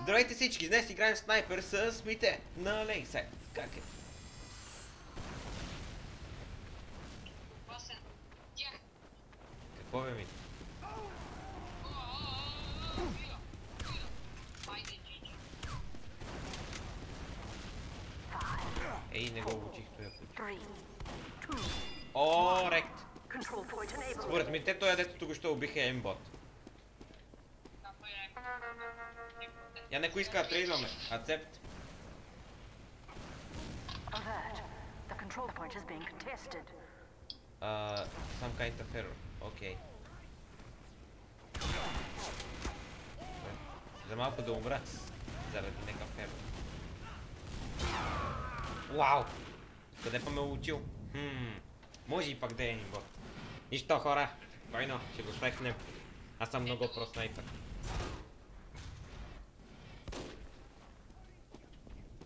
Здравейте всички, днес играем снайпер с Мите на Лейнсайд. Как е? Какво бе, Мите? Ей, не го учих този път. О, рект! Според Мите, той дето тук ще убиха ембот. Я некой иска да трейдваме. Ацепт. Some kind of error. Окей. За малко да умра. Заради някакъв ерор. Вау! Къде па ме учил? Може и пак да е нимбот. Нищо, хора. Койно, ще го свехнем. Аз съм много про снайпер.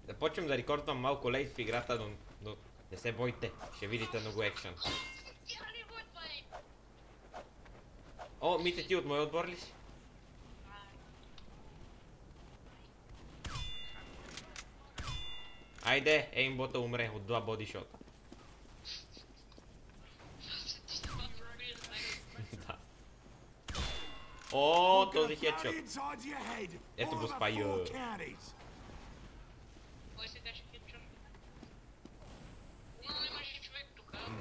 Започвам да рекордвам малко лейт в играта, но не се бойте, ще видите много екшън. О, Мите, ти от моя отбор ли си? Айде, еймбота умре от 2 бодишота. Да. О, този хедшот. Ето го спайо.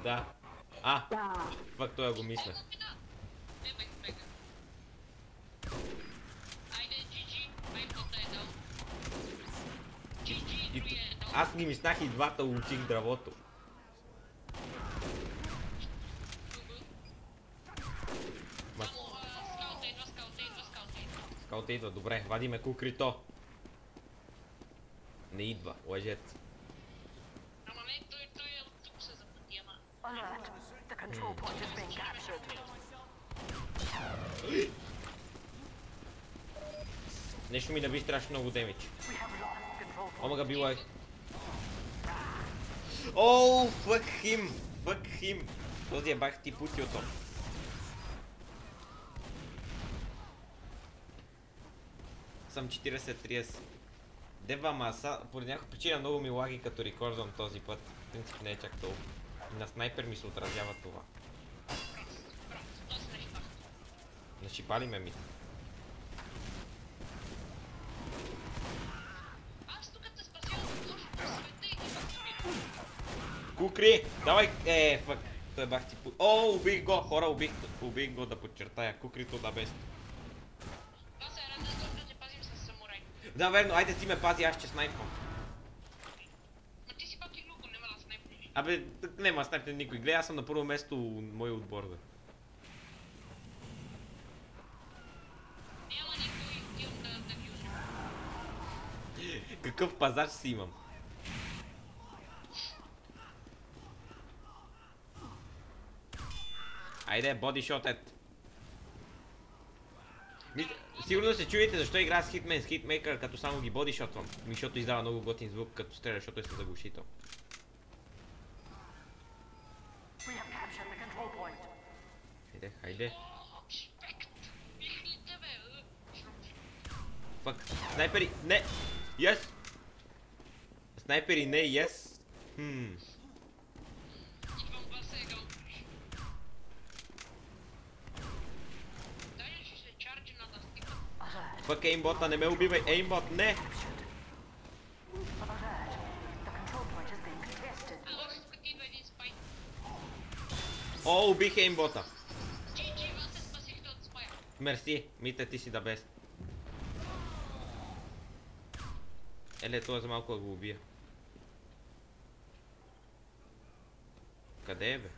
Да. Фак, той го мисля. Аз ги мислях и двата учих дървото. Скаута идва, добре, вадиме кукрито. Не идва, лъжец. Нещо ми наби страшно много демидж. Омага било е. Оу, fuck him. Този е бах ти путиото. Съм 40-30. Дева маса, поради някаква причина много ми лаги като рекордвам този път. В принцип не е чак толкова. И на снайпер ми се отразява това. Нашипали ме, Мите. Кукри! Давай! Фък! Той бах ти... О, убих го! Хора, убих го да подчертая. Кукрито да без. Да, верно, айде ти ме пази, аз ще снайпвам. Абе, нема снайпне никой. Гледай, аз съм на първо место мой отбор, бе. Какъв пазар си имам? Айде, бодишотът. Сигурно се чуете защо игра с Hitman, с Hitmaker, като само ги бодишотвам. Защото издава много готин звук, като стреля, защото е с заглушител. Хайде. Фак, снайпери, не! Yes! Снайпери, не, yes! Фак, еймбота, не ме убивай, еймбот, не! О, убих еймбота! Мерси, Мите, ти си да бест. Еле, това за малко да го убия. Къде е, бе?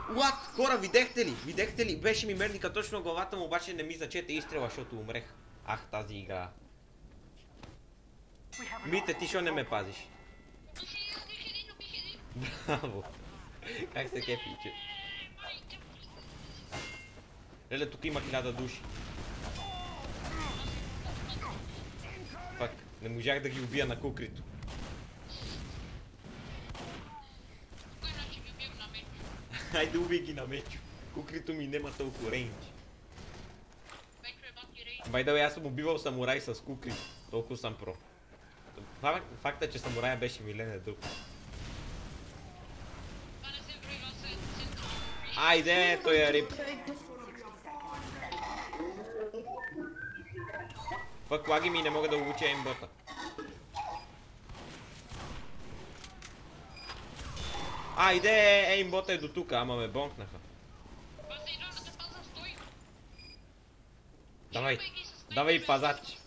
What? Хора, видяхте ли? Видяхте ли? Беше ми мерника точно главата му, обаче не ми зачете изстрела, защото умрех. Ах, тази игра. Мите, ти шо не ме пазиш? Браво! Как се кефи, че? Леле, тук има 1000 души. Фак, не можах да ги убия на кукрито. Хайде, убий ги на мечо. Кукрито ми нема толкова рейндж. By the way, аз съм убивал самурай с кукри. Толкова съм про. Факта е, че самурая беше милен е дълг. Айде, той е рип. Фък лаги ми и не мога да обуча еймбота. Айде, еймбота е до тука, ама ме бонкнаха. Давай, давай пазач.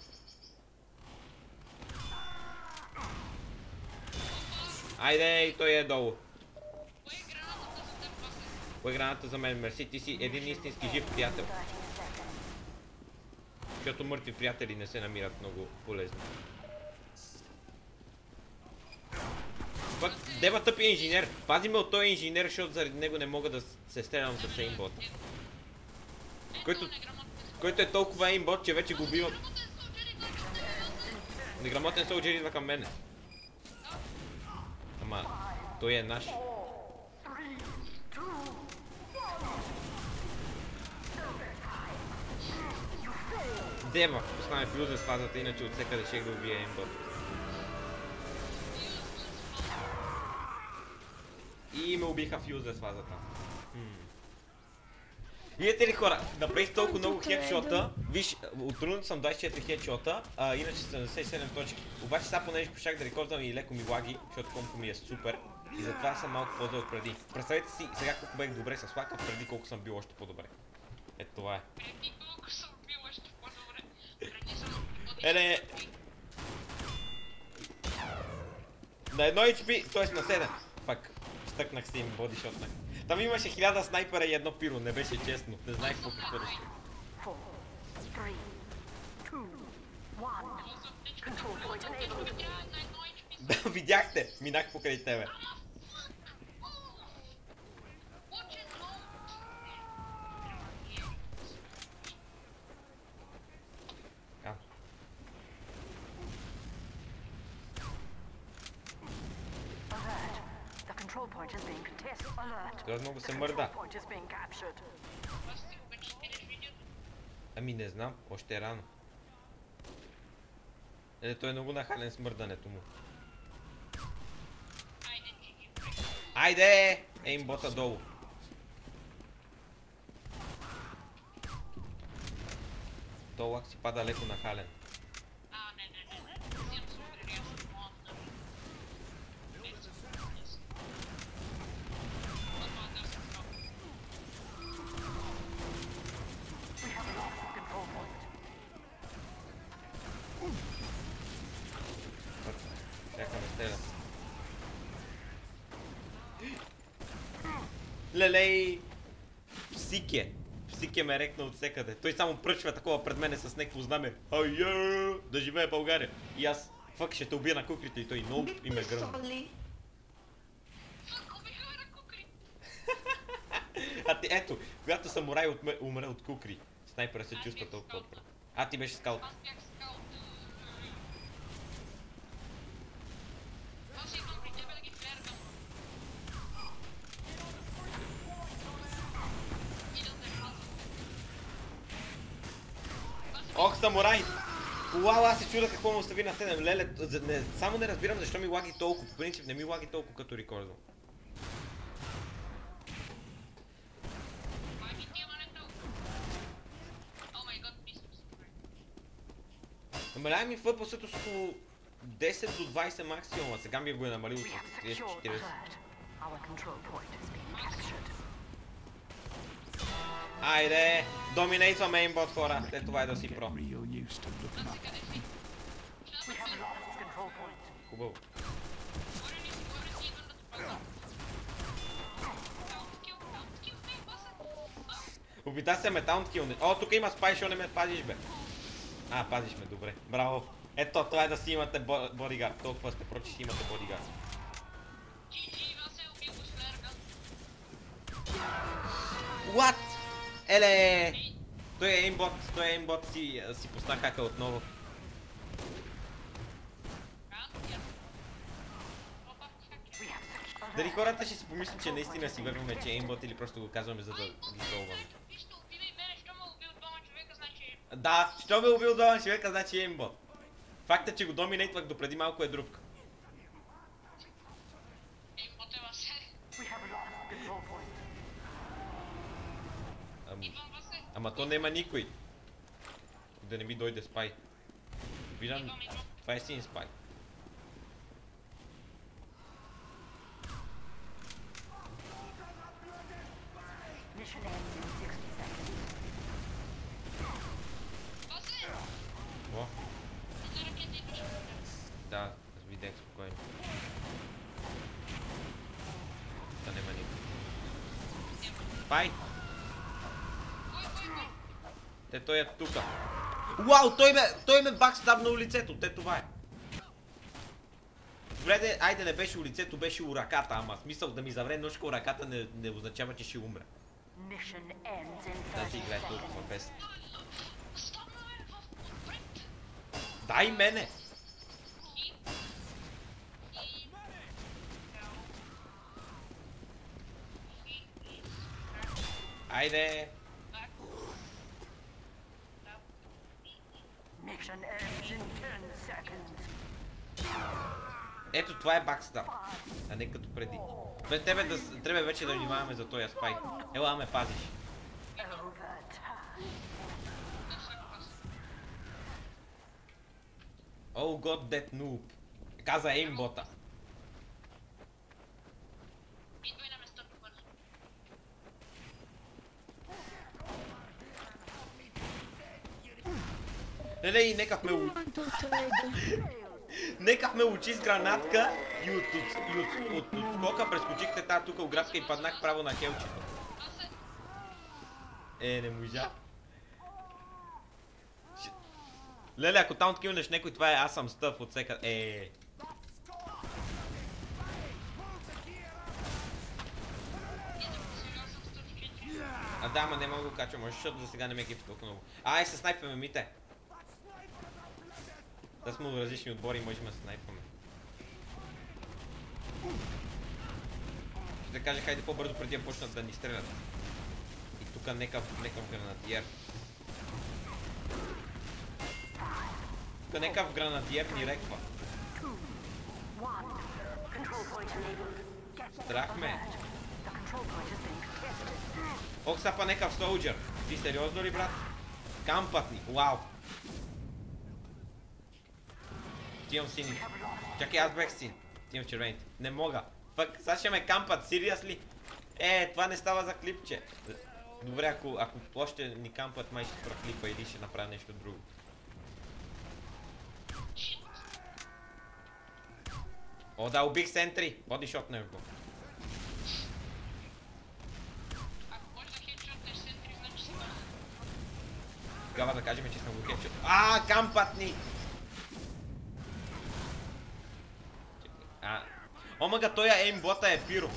Айде, той е долу. Кой е граната за мен? Мерси, ти си един истински жив приятел. Защото мъртви приятели не се намират много полезни. Пък, дева тъпи инженер. Пази ме от този инженер, защото заради него не мога да се стрелям с еймбота. Който е толкова еймбот, че вече го убивам. Неграмотен солджер идва към мене. Ама, той е наш. Дева, оставаме фюза с фазата, иначе от всекъде ще да убие еймбот. И ме убиха фюза с фазата. Видите ли хора, направих толкова много хедшота, виж, отрудно съм 24 хедшота, иначе 77 точки. Обаче сега понеже пошах да рекордвам и леко ми лаги, защото компо ми е супер. И затова съм малко по-добър преди. Представете си сега колко бех добре с лака, преди колко съм бил още по-добре. Ето това е. Преди колко съм бил още по-добре. Преди съм Еле! На 1 HP, т.е. на 7. Пак, стъкнах се и ми бодишотнах. Там имаше 1000 снайпера и едно пиро, не беше честно. Не знаех какво да ще. Да, видяхте! Минах покрай тебе. Това много се мърда. Ами не знам, още е рано. Той е много нахален с мърдането му. Айде! Еймбота долу. То лак си пада леко нахален. Лелей! Псике! Псике ме рекна от всекъде. Той само пръчва такова пред мене с някакво знаме. Айя! Да живее България! И аз, фък, ще те убия на куклите и той ноу и ме гръмна. А ти, ето, когато самурай умре от кукри, снайпера се чувства толкова добре. А, ти беше скаут. Ох, самурай! Уау, аз се чуда какво му остави на 7. Леле, само не разбирам защо ми лаги толкова. По принцип не ми лаги толкова като рекордвам. Намалява ми фъпъсът с около 10 до 20 максимум, а сега ми го е намалил от 30-40. Айде, доминейтваме еймбот хора, те това е да си про. Хубаво. Опита се ме таунткил. О, тук има спай, шо не ме пазиш бе. А, пазиш ме, добре. Браво. Ето, това е да си имате бодигард. Толкова сте прочи, си имате бодигард. What? Еле! Той е еймбот, си пусна хака отново. Дали хората ще си помислят, че наистина си върваме, че е еймбот или просто го казваме за да ги золваме? Да, що ме убил долан човека, значи е имбот. Факта, че го доминейтвах допреди малко е друг. Ей, потева се. Идвам въсе. Ама то нема никой. Да не ми дойде спай. Виждам, това е син спай. Въсе! О, За ракета идваш. да, аз видях спокойно. Да нема никой. Спай! Кой? Те той е тука. Уау, той ме бакстабна лицето, те това е. Добре, де, айде не беше у лицето, беше у ръката, ама смисъл да ми завре ножка у ръката не означава, че ще умре. Да си играе толкова без. Стана е в отпред. Дай мене! Айде! Ето това е бакстап, а не като преди. Без тебе трябва вече да внимаваме за този спай. Ела ме пазиш. Oh god that noob. Каза еймбота. Идвай на место бързо. Леле, и неках ме учи с гранатка и от скока прескочихте тази тук оградка и паднах право на хелчето. Не можа. Леле, ако там откивнеш някой, това е аз съм стъв от всека... А да, ама не мога да го качвам, защото за сега не ме кефи толкова много. Ай, се снайпваме, мите! Да сме в различни отбори и можем да се снайпваме. Ще да кажа, хайде по-бързо преди да почнат да ни стрелят. И тук некъв гранатиер. Тук некъв гранатиер ни реква. Страх ме. Ох, сапа некъв солджер. Ти сериозно ли, брат? Кампът ни, вау. Имам сини. Чакай, аз бех син. Имам червените. Не мога. Пък, сега ще ме кампат, сириас ли? Това не става за клипче. Добре, ако още ни кампат, май ще спра клипа или ще направя нещо друго. О, да, убих сентри. Боди шотнах го. Ако можеш да хедшотнеш сентри, значи си бързо. Тогава да кажем, че съм го хедшот. Кампат ни! Омага, той еймбота е пиро.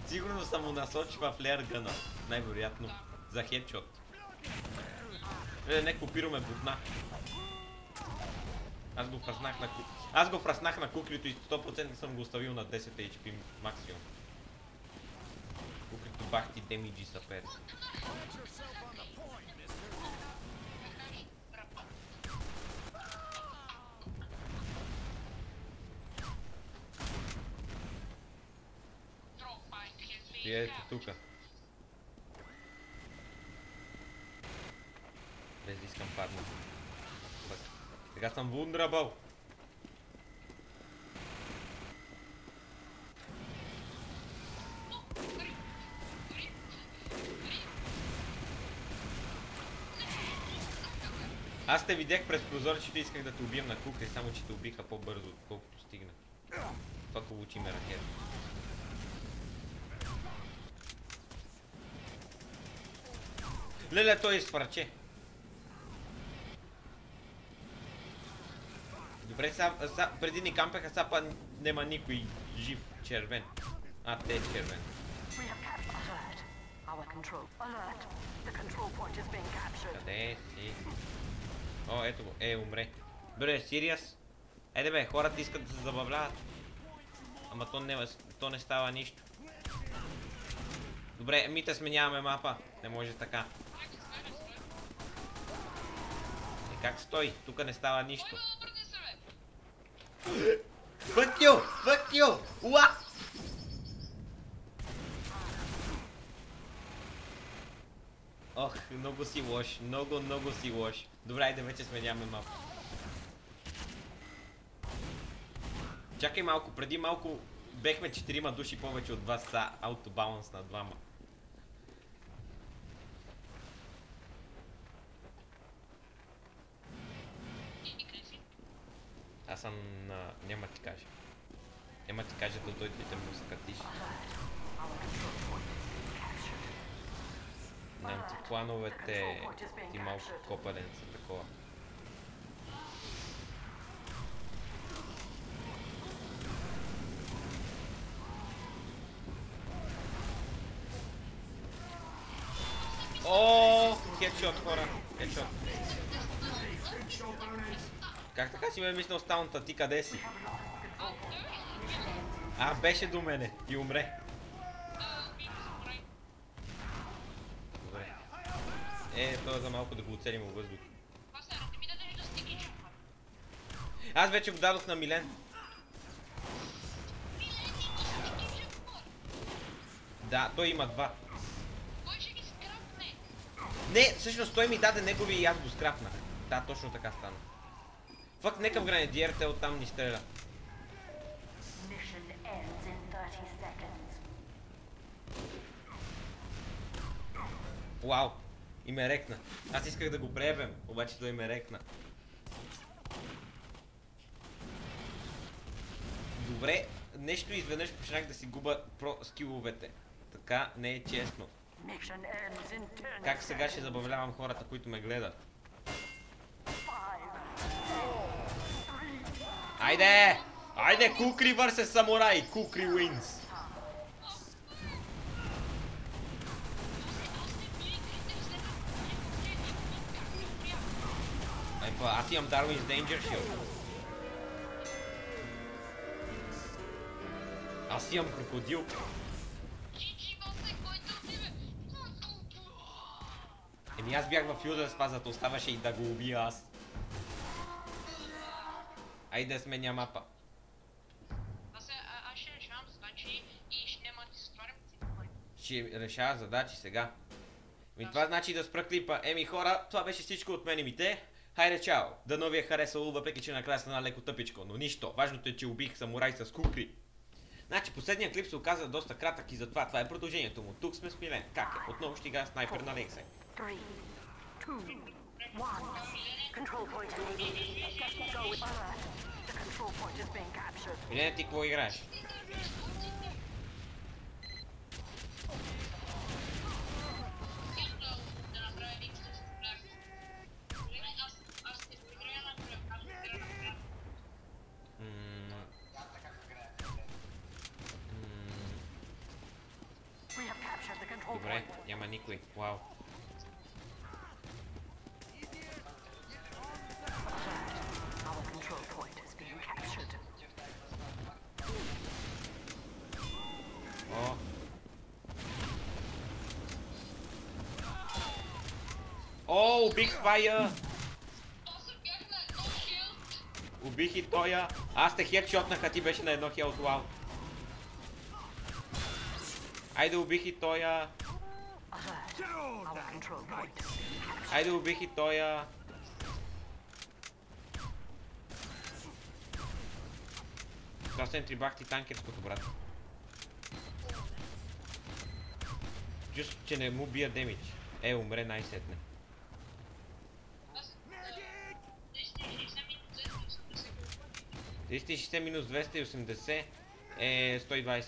Сигурно съм му насочва флеер гъна. Най-вероятно. За хедшот. Неко пиро ме бутна. Аз го фраснах на куклито и 100% съм го оставил на 10 HP максимум. Куклито бахти демиджи са перс. И ето тука. Без да искам падна. Сега съм вундрабъл. Аз те видях през прозорчето и исках да те убием на кукли, само че те убиха по-бързо, отколкото стигна. Това получи ме ракета. Леле, той изфърче. Добре, преди ни кампеха, сега па нема никой жив червен. Те е червен. Къде си? О, ето го. Умре. Добре, Сириас. Айде бе, хората искат да се забавляват. Ама то То не става нищо. Добре, мите сменяваме мапа. Не може така. Как стои? Тук не става нищо. Fuck you! Fuck you! What? Ох, много си лош. Много си лош. Добре, айде вече сменяваме мапа. Чакай малко, преди малко бехме 4 души повече от вас са аутобаланс на двама. Аз съм на... няма ти кажа. Няма ти кажа да дойде да му скатиш. Знам ти плановете, ти малко копаденца такова. О, хедшот, хора, хедшот. Как така си ме мисля стаунта, ти къде си? А, беше до мене и умре. Добре. Това е за малко да го оцелим във въздух. Аз вече го дадох на Милен. Да, той има 2. Не, всъщност той ми даде негови и аз го скрапнах. Да, точно така стана. Фак, нека в гранадиер, те оттам ни стреля. Вау, и ме рекна. Аз исках да го пребем, обаче той ме рекна. Добре, нещо изведнъж почнах да си губа про скиловете. Така не е честно. Как сега ще забавлявам хората, които ме гледат? Айде! Айде, Кукри vs Самурай! Кукри wins! Аз имам Darwin's Danger Shield. Аз имам крокодил. Еми аз бях в Юдърс фазата, оставаше и да го убия аз. Айде да сменя мапа. Аз ще решавам задачи и ще няма да се стварям. Ще решава задачи сега. Това значи да спра клипа. Еми хора, това беше всичко от мен и мите. Хайде, чао! Дано ви е харесало, въпреки че накрая стана леко тъпичко, но нищо. Важното е, че убих самурай с кукри. Значи последният клип се оказа доста кратък и затова това е продължението му. Тук сме с Милен. Как е? Отново ще играя снайпер на Лексай. 3, 2, 1. Control point enabled. Go with alert. The control point is being captured. Милен, ти какво играеш? We have captured the control Добре, point. няма никой. Вау. Our control point is being captured. О. О, убих Фая! Убих и тоя. Аз те хедшотнах, а ти беше на едно хелт, вау. Айде убих и тоя. Alert. Our control point is being captured. Айде убих и тоя. Това съм трибахти танкерското, брат. Чувство, че не му бия демидж. Умре най-сетне. 360 минус 280 е 120.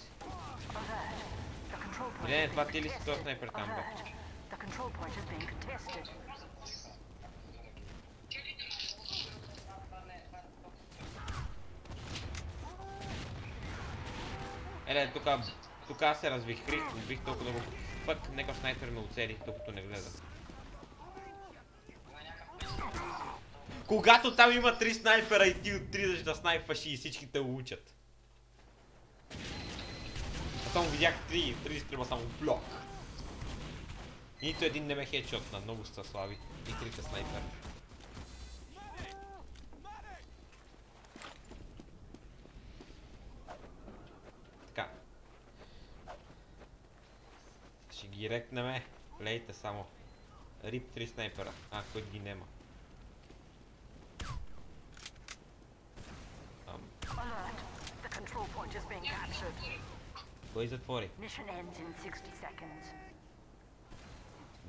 Alert. The control point Не, is това being ти ли си този contested. снайпер там, бе? Alert. The control point is being contested. Еле, тук аз се развихрих, убих толкова много. Пък, нека снайпер ме оцели, докато не гледа. Когато там има 3 снайпера и ти отидеш да снайпваш и всички те учат. Само видях три стрела, само блок. И нито един не ме хедшотна, много са слаби. И трите снайпера. Така. Ще ги рекнеме. Лейте само. Рип 3 снайпера. Кой ги нема. Alert. The control point is being captured. Кой затвори? Mission ends in 60 seconds.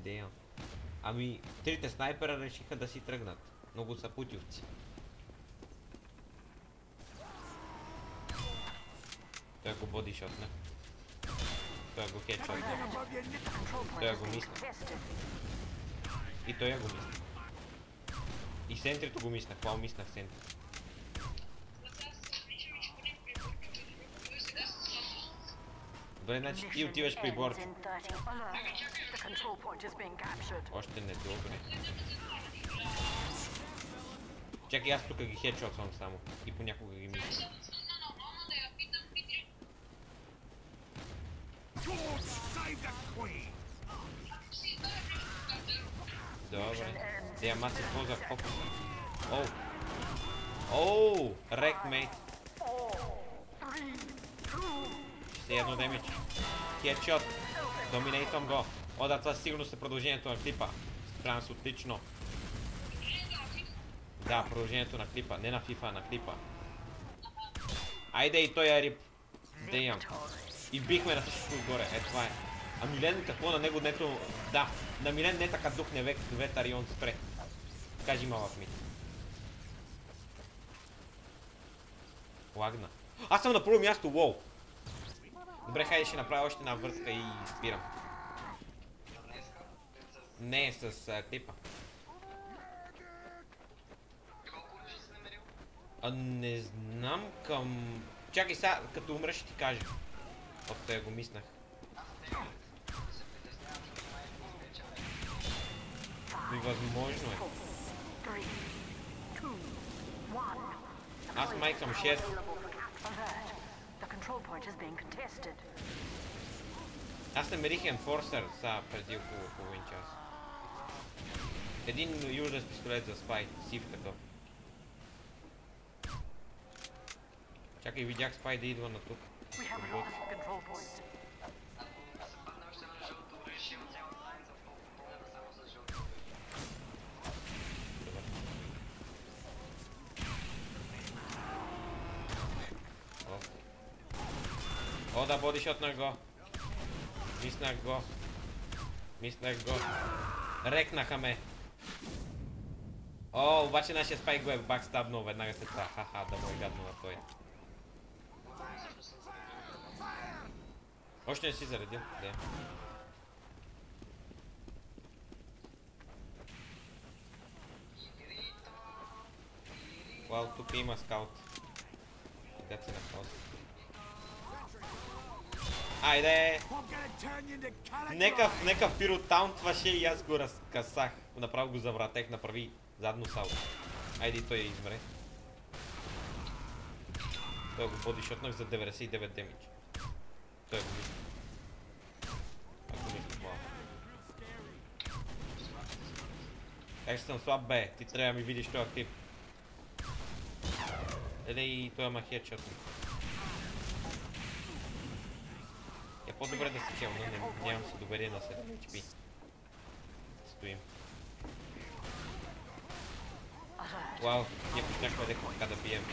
Damn. Ами, трите снайпера решиха да си тръгнат. Много са путевци. Той го бодишотна. Той го хедшотна. The control point Той is го being мисля. contested. И той го мисля. И сентрито го мисля. Какво мислях сентри? Добре, значи ти отиваш при борт. Ends in 30. Alert. The control point is being captured. Още не добре. Чакай, аз тук ги хедшотвам само. И понякога ги мисля. Добре. Ама аз се ползвах фокуса. Оу. Оу! Рек, мейт. 3, 2, Ще едно демидж. Хедшот. Доминейтвам го. Да, това сигурно е продължението на клипа. Справям се отлично. Да, продължението на клипа. Не на FIFA, а на клипа. Айде и той е рип. Дейм. И бихме на всичко отгоре. Това е. А Милен какво на него нето... Да, на Милен не така духне ветарион спре. Кажи малък ми. Лагна. Аз съм на първо място, уоу. Добре, хайде ще направя още една връзка и спирам. Не, с клипа. Не знам към... Чакай сега, като умреш ще ти кажа. От го мислях. И възможно е. 3, 2, 1. Аз май към 6. Alert. The control point is being contested. Аз намерих енфорсър са преди около половин час. Един юждас пистолет за спай, сив такъв. Чакай, видях спай да идва на тук. We have lost the control point. О, да, бодишотнах го. Мислях го. Рекнаха ме. О, обаче нашия спайк го е бакстабнал веднага след това. Ха-ха, да му е гадно на той. Още не си заредил? Да. Вау, тук има скаут. Дете се на хаос. Айде! Нека пиро таунтваше и аз го разкъсах. Направо го завратех, направи задно салто. Айде и той я измре. Той го бодишотнах за 99 демидж. Той го мисля. Ако мисля малко. Как ще съм слаб, бе? Ти трябва да ми видиш този клип. И той има хедшотник. Е по-добре да се челна, нямам се доверие на 7 HP. Стоим. Вау, ние почнахме леко така да бием.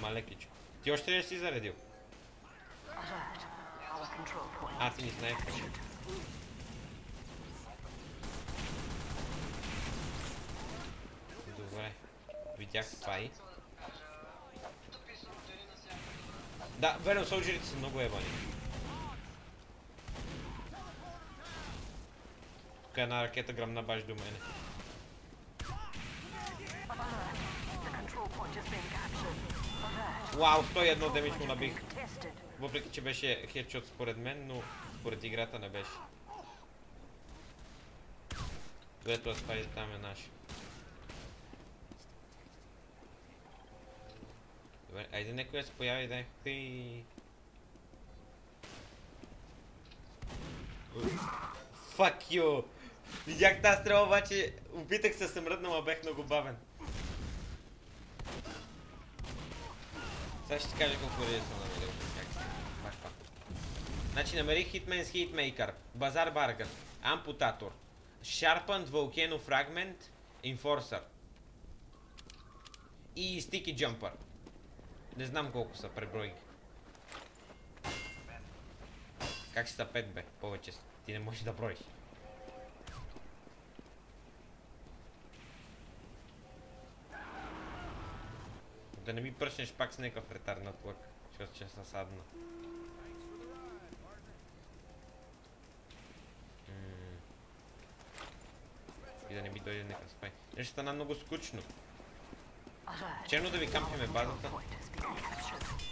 Малекичко. Ти още ли си заредил? Ти не знаеш. Добре. Видях спай. Да, верно, солджерите са много ебани. Тук е една ракета гръмна баш до мене. Вау, 101 демидж му набих. Въпреки че беше хедшот според мен, но според играта не беше. Добре, това спай там е наш. Добре, айде някой да се появи, дай. Fuck you! Видях тази стрела, обаче опитах се мръдна, но бех много бавен. Сега ще ти кажа колко реда съм намерил. Баш това. Значи намерих Hitman's Hitmaker, Bazaar Bargain, Amputator, Sharpened Volcano Fragment, Enforcer и Sticky Jumper. Не знам колко са, преброй ги. Как ще са 5 бе? Повече са. Ти не можеш да броиш. Да не ми пръшнеш пак с някакъв ретарнат лък, защото ще са садна. И да не ми дойде някакъв спай. Нещо стана много скучно. Alert. Черно да ви кампиме базата. Point has been captured.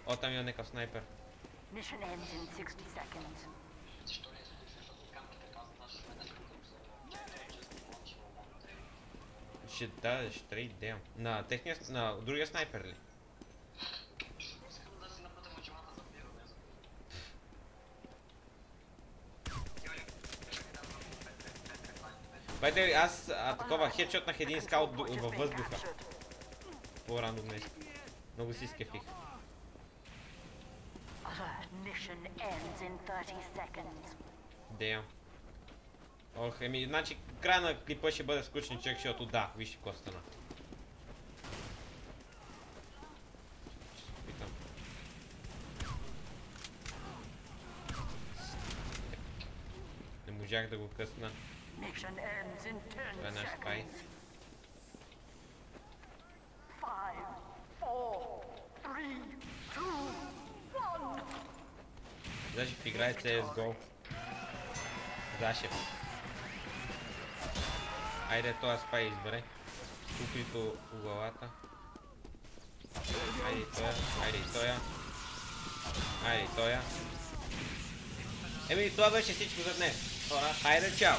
О, там има някакъв снайпер. Mission ends in 60 seconds. Ще да, ще трябва идея. На техния, на другия снайпер ли? Байде, аз такова хедшотнах един скаут във въздуха. По-рано днес. Много си скефих. Alert. Mission ends in 30 seconds. Дея. Ох, еми, значи края на клипа ще бъде скучен човек, защото да, вижте какво стана. Ще се опитам. Не можах да го късна. Mission ends in 10 Това е наш спай. seconds. 5, 4, 3, 2, 1. Зашев играе CSGO. Зашев. Айде, този спай избере. Укрито по главата. Айде тоя, айде и тоя. Айде и тоя. Еми, това беше всичко за днес. Хора, хайде, чао!